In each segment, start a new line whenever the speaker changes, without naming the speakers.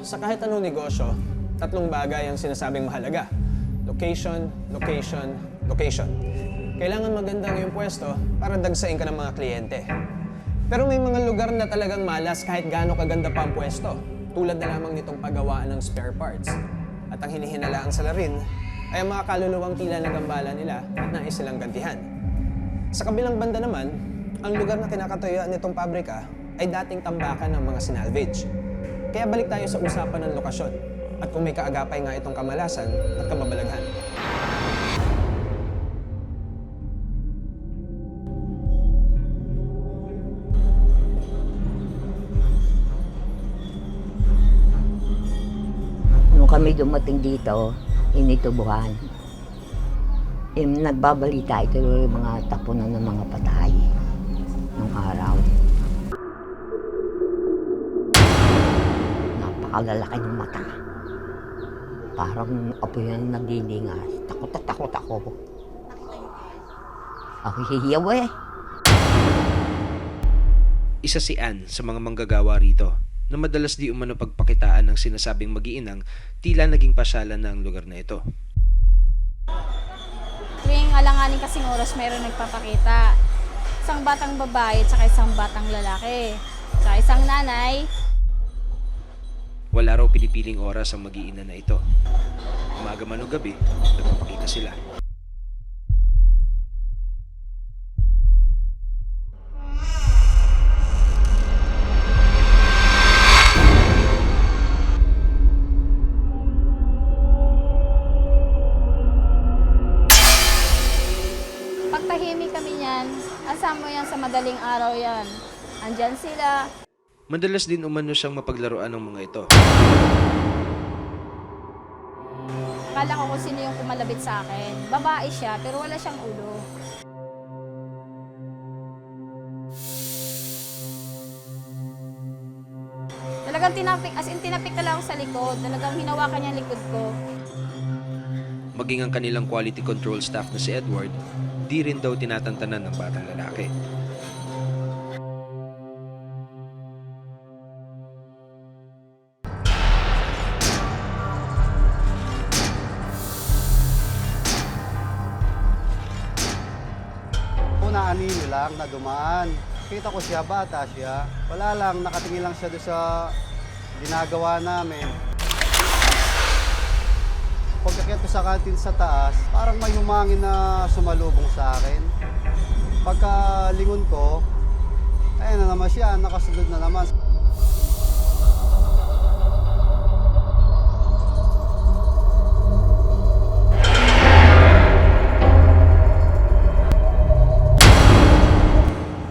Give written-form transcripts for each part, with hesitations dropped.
Sa kahit anong negosyo, tatlong bagay ang sinasabing mahalaga. Location, location, location. Kailangan magandang yung pwesto para dagsain ka ng mga kliyente. Pero may mga lugar na talagang malas kahit gaano kaganda pa ang pwesto. Tulad na lamang nitong paggawaan ng spare parts. At ang hinihinalaang salarin ay ang mga kaluluwang tila na gambala nila at nais silang gantihan. Sa kabilang banda naman, ang lugar na kinakatuyuan nitong pabrika ay dating tambakan ng mga sinalvage. Kaya balik tayo sa usapan ng lokasyon at kung may kaagapay nga itong kamalasan at kababalaghan.
Nung kami dumating dito, initubuhan. Nagbabalita ito yung mga tapunan ng mga patay nung araw. Napakalalaki ng mata. Parang apoy ang nagdilingas. Takot at takot ako. Ako hihiyaw eh.
Isa si Ann sa mga manggagawa rito na madalas di umano pagpakitaan ng sinasabing mag-iinang tila naging pasyalan na ang lugar na ito.
Tuwing alanganin kasing oras, mayroon nagpapakita. Isang batang babae at saka isang batang lalaki. Saka isang nanay.
Wala raw pinipiling oras ang mag-iina na ito. Umaga man o gabi, nagpapakita sila.
Pagtahimik kami niyan, asama yan sa madaling araw yan. Andyan sila.
Madalas din umano siyang mapaglaruan ng mga ito.
Akala ko kung sino yung kumalabit sa akin. Babae siya, pero wala siyang ulo. Talagang tinapik, as in tinapik talaga ako sa likod. Talagang hinawakan niya ang likod ko.
Maging ang kanilang quality control staff na si Edward, di rin daw tinatantanan ng batang lalaki.
Anino lang na dumaan. Kita ko siya, bata siya. Wala lang, nakatingin lang siya doon sa ginagawa namin. Pagkakit ko sa kantin sa taas, parang may humangin na sumalubong sa akin. Pagkalingon ko, ayun na naman siya, nakasunod na naman.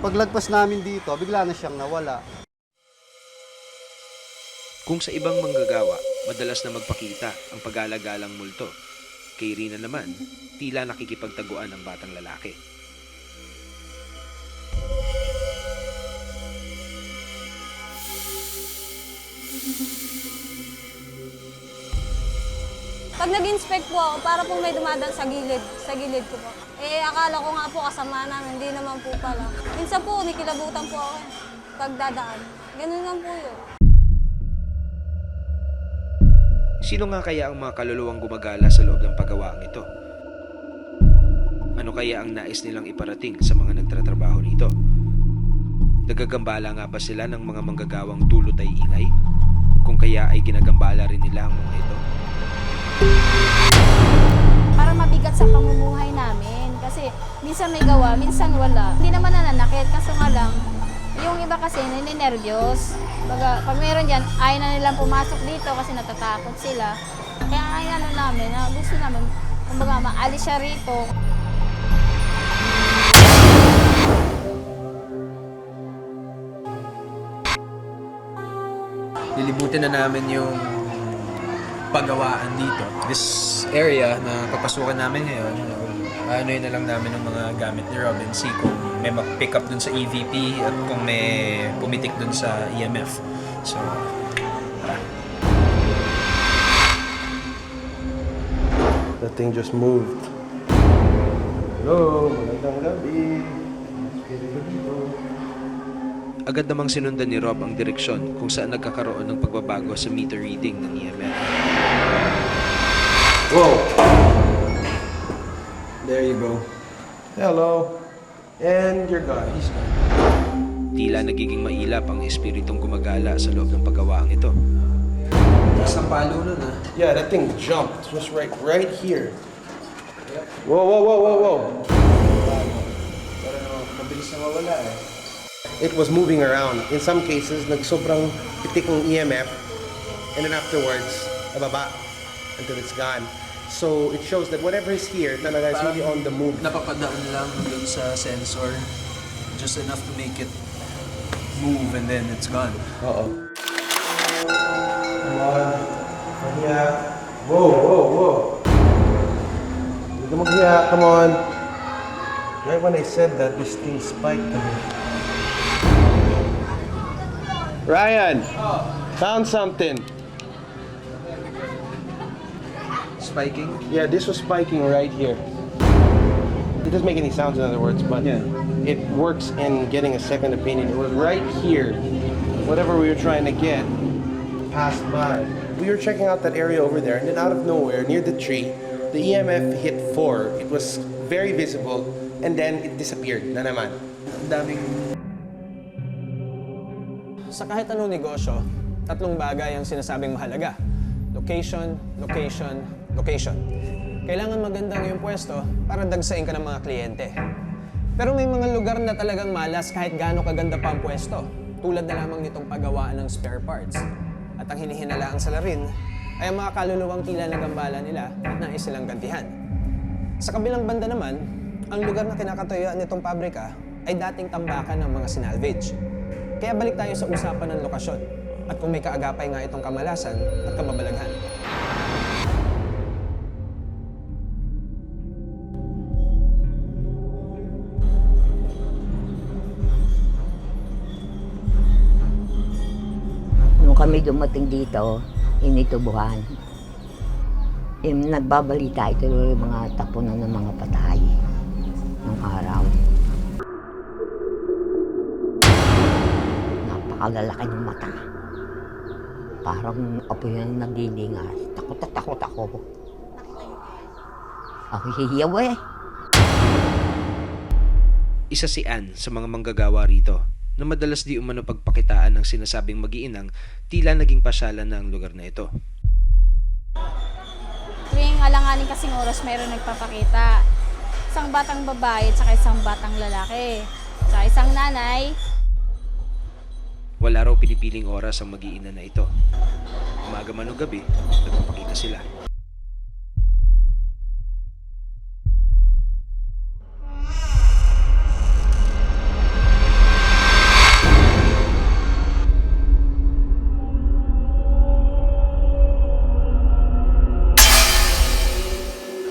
Paglagpas namin dito, bigla na siyang nawala.
Kung sa ibang manggagawa, madalas na magpakita ang pag-alagalang multo. Kay Rina naman, tila nakikipagtaguan ng batang lalaki.
Pag nag-inspect po ako, para pong may dumadaan sa gilid ko po. Eh, akala ko nga po kasama namin, hindi naman po pala. Minsan po, nikilabutan po ako pagdadaan. Ganun lang po yun.
Sino nga kaya ang mga kaluluwang gumagala sa loob ng paggawaang ito? Ano kaya ang nais nilang iparating sa mga nagtatrabaho rito? Nagagambala nga ba sila ng mga manggagawang dulot ay ingay? Kung kaya ay ginagambala rin nila ang mga ito?
Para mabigat sa pamumuhay namin. Kasi minsan may gawa, minsan wala. Hindi naman nananakit, kaso nga lang, yung iba kasi nininervyos. Baga, pag meron dyan, ayaw na nilang pumasok dito kasi natatakot sila. Kaya ayaw namin, na gusto namin, kumbaga maalis siya rito.
Lilibutin na namin yung paggawaan dito. This area na papasukan namin ngayon, ano yun na lang namin ng mga gamit ni Robin, see kung may mag-pick up dun sa EVP at kung may pumitik dun sa EMF. So, tara.
That thing just moved. Hello, magandang gabi.
Agad namang sinundan ni Rob ang direksyon kung saan nagkakaroon ng pagbabago sa meter reading ng EMF.
Whoa! There you go.
Hello. And you're gone. He's gone.
Tila nagiging mailap ang espiritong gumagala sa loob ng paggawaang ito.
Taas ng palo nun ah.
Yeah, that thing jumped. It was right here. Whoa, whoa, whoa, whoa, whoa.
Pero mabilis na mawala eh.
It was moving around. In some cases, nagsobrang pitik ng EMF, and then afterwards, nababa until it's gone. So it shows that whatever is here, talaga is really on the move.
Napapadaon lang dun sa sensor. Just enough to make it move and then it's gone.
Uh-oh. Come on. Mahiya. Whoa, whoa, whoa. Hindi ka maghiya. Come on. Right when I said that, this thing spiked to me. Ryan! Found something.
Spiking?
Yeah, this was spiking right here. It doesn't make any sounds, in other words, but it works in getting a second opinion. It was right here. Whatever we were trying to get passed by. We were checking out that area over there, and then out of nowhere, near the tree, the EMF hit 4. It was very visible, and then it disappeared na naman.
Ang daming
Sa kahit anong negosyo, tatlong bagay ang sinasabing mahalaga. Location, location, location. Kailangan magandang yung pwesto para dagsain ka ng mga kliyente. Pero may mga lugar na talagang malas kahit gaano kaganda pa ang pwesto, tulad na lamang nitong paggawaan ng spare parts. At ang hinihinalaang salarin ay ang mga kaluluwang tila na gambala nila at nais silang gantihan. Sa kabilang banda naman, ang lugar na kinakatuyuan nitong pabrika ay dating tambakan ng mga sinalvage. Kaya balik tayo sa usapan ng lokasyon at kung may kaagapay nga itong kamalasan at kababalaghan.
Nung kami dumating dito, initubuhan. Nagbabalita ito yung mga tapunan ng mga patay nung araw. Napakalalaki ng mata. Parang apoy na naglilingas. Takot at takot ako. Ako hihiyaw eh.
Isa si Ann sa mga manggagawa rito na madalas di umano pagpakitaan ng sinasabing mag-iinang tila naging pasyalan na ang lugar na ito.
Tuwing alanganin kasing oras, mayroon nagpapakita. Isang batang babae at saka isang batang lalaki. Sa isang nanay,
Wala raw pinipiling oras ang mag-iina na ito. Umaga man o gabi, nagpapakita sila.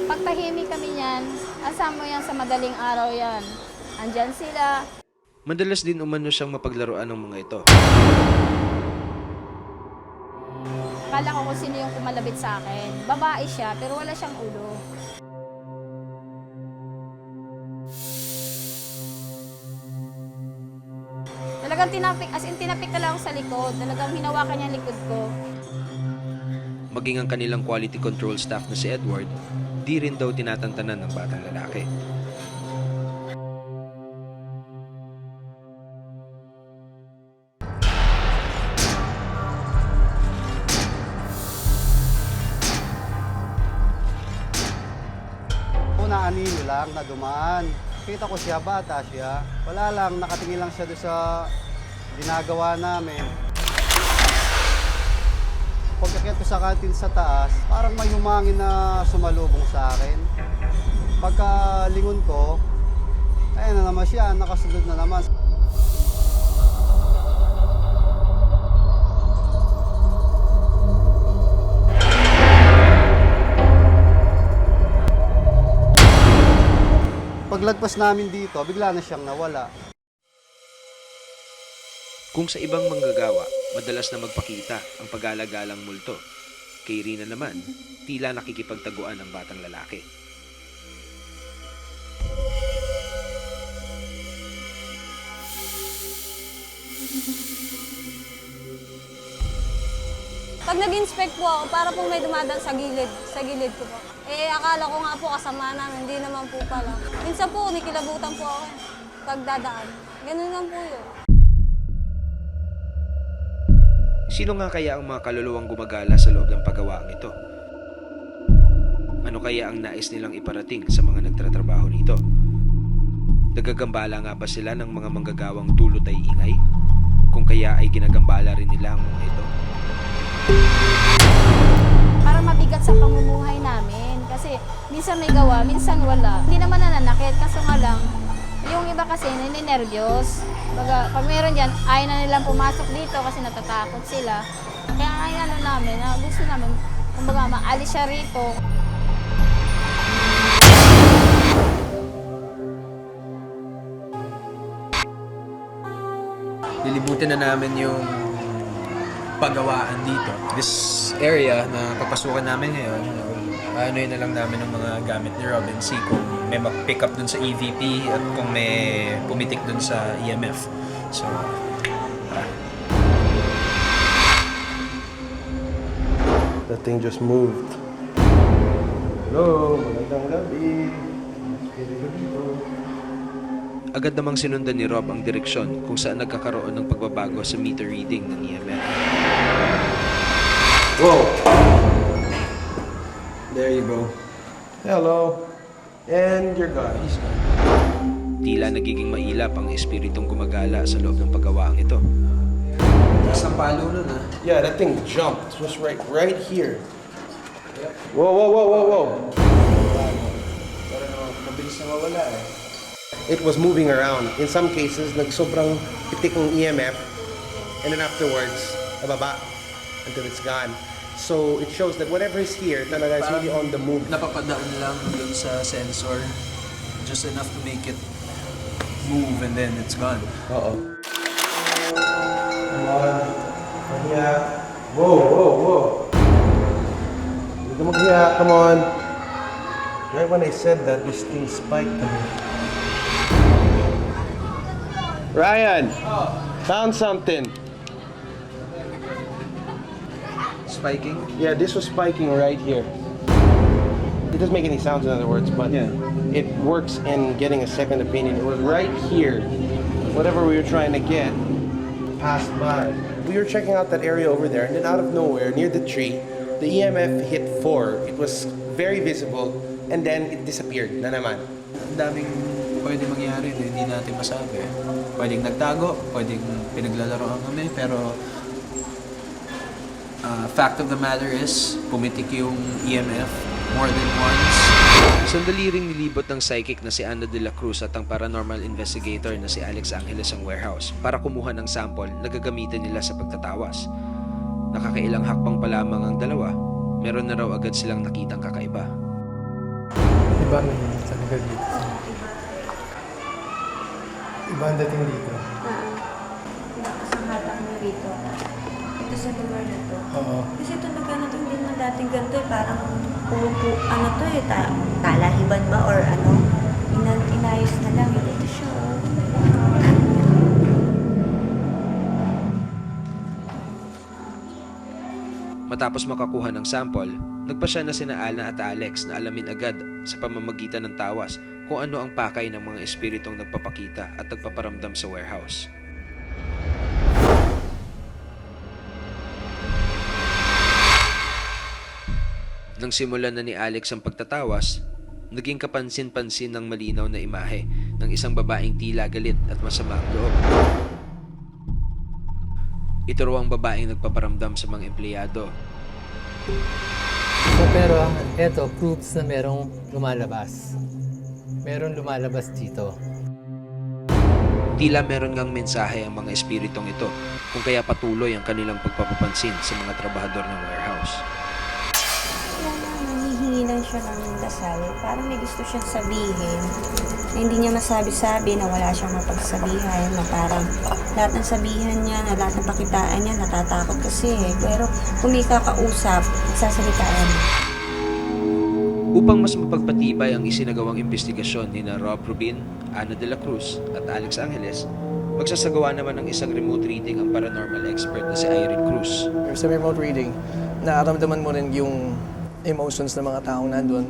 pagtahimik kami niyan, asama mo yan sa madaling araw yan. Andyan sila.
Madalas din umano siyang mapaglaruan ng mga ito.
Akala ko kung sino yung kumalabit sa akin. Babae siya, pero wala siyang ulo. Talagang tinapik, as in tinapik na lang ako sa likod. Talagang hinawakan niya ang likod ko.
Maging ang kanilang quality control staff na si Edward, di rin daw tinatantanan ng batang lalaki.
Anino lang na dumaan. Kita ko siya, bata siya. Wala lang, nakatingin lang siya doon sa ginagawa namin. Pagkakit ko sa kantin sa taas, parang may humangin na sumalubong sa akin. Pagkalingon ko, ayun na naman siya, nakasunod na naman. Paglagpas namin dito, bigla na siyang nawala.
Kung sa ibang manggagawa, madalas na magpakita ang pag-alagalang multo. Kay Rina naman, tila nakikipagtaguan ang batang lalaki.
Pag nag-inspect po ako, para po may dumadaan sa gilid ko po. Eh, akala ko nga po kasama namin, hindi naman po pala. Minsan po, nikilabutan po ako pag dadaan. Ganun lang po yun.
Sino nga kaya ang mga kaluluwang gumagala sa loob ng pagawaang ito? Ano kaya ang nais nilang iparating sa mga nagtatrabaho rito? Nagagambala nga ba sila ng mga manggagawang dulot ay ingay? Kung kaya ay ginagambala rin nila ang mga ito?
Para mabigat sa pamumuhay namin. Kasi minsan may gawa, minsan wala. Hindi naman nananakit, kaso nga lang, yung iba kasi nininervyos. Baga, pag meron dyan, ayaw na nilang pumasok dito kasi natatakot sila. Kaya ay ano namin, na gusto namin, kumbaga maalis siya rito.
Lilibutin na namin yung pagawaan dito. This area na papasukan namin ngayon, ano yun na lang namin ng mga gamit ni Robin. See kung may mag-pick up dun sa EVP at kung may pumitik dun sa EMF. So,
That thing just moved. Hello, magandang gabi.
Agad namang sinundan ni Rob ang direksyon kung saan nagkakaroon ng pagbabago sa meter reading ng EMF.
Whoa!
there you go.
Hello. And you're gone. He's gone.
Tila nagiging mailap ang espiritong gumagala sa loob ng pagawaang ito.
Taas ng palo nun, ah.
Yeah, that thing jumped. It was right here. Whoa, whoa, whoa, whoa, whoa.
Pero mabilis na mawala, eh.
It was moving around. In some cases, nagsobrang pitik ng EMF, and then afterwards, nababa until it's gone. So it shows that whatever is here, talaga is really on the move.
Napapadaan lang dun sa sensor. Just enough to make it move and then it's gone.
Uh-oh. Come on. Mahiya. Whoa, whoa, whoa. Hindi ka maghiya. Come on. Right when I said that, this thing spiked. Ryan! Found something.
Spiking?
Yeah, this was spiking right here. It doesn't make any sounds, in other words, but it works in getting a second opinion. It was right here. Whatever we were trying to get passed by. We were checking out that area over there, and then out of nowhere, near the tree, the EMF hit 4. It was very visible, and then it disappeared na naman.
Ang daming pwede mangyari na hindi natin masabi. Pwedeng nagtago, pwedeng pinaglalaroan kami, pero fact of the matter is, pumitik yung EMF more than once.
Sandali ring nilibot ng psychic na si Ana de la Cruz at ang paranormal investigator na si Alex Angeles ang warehouse para kumuha ng sample na gagamitin nila sa pagtatawas. Nakakailang hakbang pa lamang ang dalawa, meron na raw agad silang nakitang kakaiba.
Iba ang sa lugar dito. Iba ang dating dito.
Ang hatak mo rito. Ito sa lugar na to.
Oo.
Kasi ito nagano to, hindi na dating ganito eh. Parang ano to eh, talahiban ba or ano. Inayos na lang. Ito siya.
Matapos makakuha ng sample, nagpasya na sina Alna at Alex na alamin agad sa pamamagitan ng tawas kung ano ang pakay ng mga espiritong nagpapakita at nagpaparamdam sa warehouse. Nang simulan na ni Alex ang pagtatawas, naging kapansin-pansin ng malinaw na imahe ng isang babaeng tila galit at masama ang loob. Ito raw ang babaeng nagpaparamdam sa mga empleyado.
So, pero eto, proofs na merong lumalabas. Meron lumalabas dito.
Tila meron ngang mensahe ang mga espiritong ito kung kaya patuloy ang kanilang pagpapapansin sa mga trabahador ng warehouse.
Nangihingi lang siya ng dasal. Parang may gusto siyang sabihin. Na hindi niya masabi-sabi, na wala siyang mapagsabihan, na parang lahat ng sabihan niya, na lahat ng pakitaan niya, natatakot kasi eh. Pero kung may kakausap, nagsasalitaan niya.
Upang mas mapagpatibay ang isinagawang investigasyon ni na Rob Rubin, Ana de la Cruz at Alex Angeles, Magsasagawa naman ng isang remote reading ang paranormal expert na si Irene Cruz.
Sa remote reading, nararamdaman mo rin yung emotions ng mga taong nandun.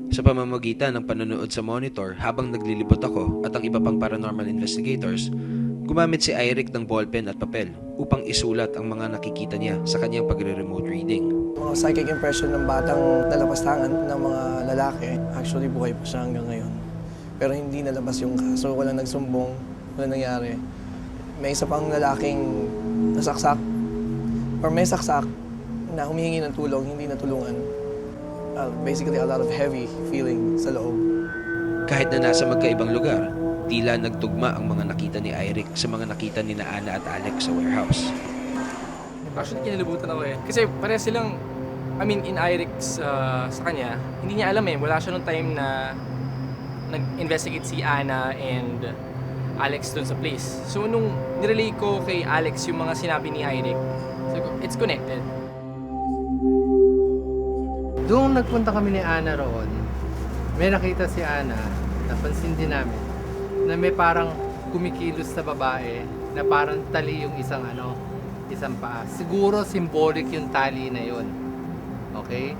Sa pamamagitan ng panonood sa monitor habang naglilibot ako at ang iba pang paranormal investigators, gumamit si Eric ng ballpen at papel upang isulat ang mga nakikita niya sa kanyang pagre-remote reading.
Mga psychic impression ng batang nalapastangan ng mga lalaki, actually buhay pa siya hanggang ngayon. Pero hindi nalabas yung kaso, walang nagsumbong, walang nangyari. May isa pang lalaking nasaksak, or may saksak na humihingi ng tulong, hindi natulungan. Basically, a lot of heavy feeling sa loob.
Kahit na nasa magkaibang lugar, tila nagtugma ang mga nakita ni Eric sa mga nakita ni Ana at Alex sa warehouse.
Actually, kinalibutan ako eh. Kasi pareha silang, in Irix sa kanya, hindi niya alam eh. Wala siya nung time na nag-investigate si Ana and Alex dun sa place. So, nung nirelay ko kay Alex yung mga sinabi ni Irix, sabi ko, it's connected.
Doon nagpunta kami ni Ana roon, may nakita si Ana, napansin din namin, na may parang kumikilos na babae na parang tali yung isang paa. Siguro symbolic yung tali na yun. Okay?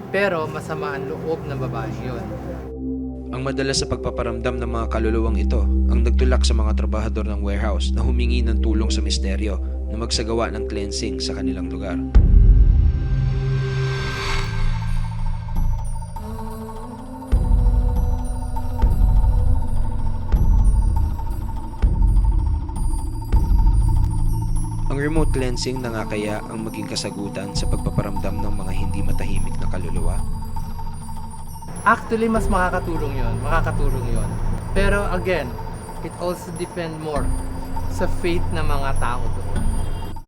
Pero masama ang loob ng babae yun.
Ang madalas sa pagpaparamdam ng mga kaluluwang ito ang nagtulak sa mga trabahador ng warehouse na humingi ng tulong sa misteryo na magsagawa ng cleansing sa kanilang lugar. Ang remote cleansing na nga kaya ang maging kasagutan sa pagpaparamdam ng mga hindi matahimik na kaluluwa?
Actually, mas makakatulong yon. Pero again, it also depend more sa faith ng mga tao doon.